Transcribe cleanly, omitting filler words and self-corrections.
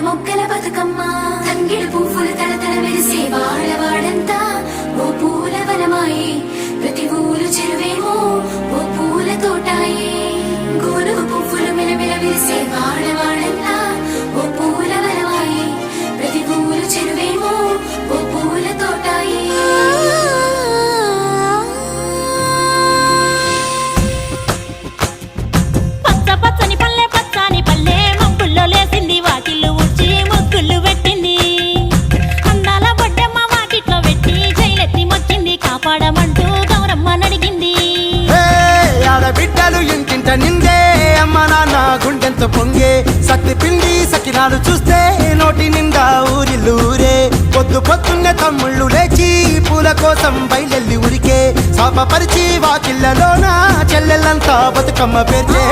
మొక్కల బతుకమ్మ తంగిడు పువ్వులు తలతల మెరిసే వాడవాడంతా ఓ పూల వనమాయే ప్రతి ఊరు చెరువేమో ఓ పూల తోటాయే గోనుగు పువ్వులు మిలమిల విరిసే వాడవాడంతా ఓ పూల వనమాయే ప్రతి ఊరు చెరువేమో ఓ పూల తోటాయే పచ్చ పచ్చని పల్లె పచ్చని పల్లె మబ్బుల్లో లేసింది వాకిళ్ళు ఊడ్చి ముగ్గులు పెట్టింది అందాల బొడ్డమ్మ వాకిట్లో పెట్టి జైలెత్తి మొక్కింది కాపాడమంటూ గౌరమ్మ నడిగింది ఆడబిడ్డలు ఇంటింట నిందే అమ్మ నాన్న గుండెంత పొంగే సత్తి పిండి సకినాలు చూస్తే నోటి నిండా ఊరిల్లూరే పొద్దున్నే తమ్ముళ్ళు లేచి పూల కోసం బయలెల్లి ఉరికే శాపపరిచి వాకిళ్ళలోన చెల్లెళ్ళంతా బతుకమ్మ పేర్చే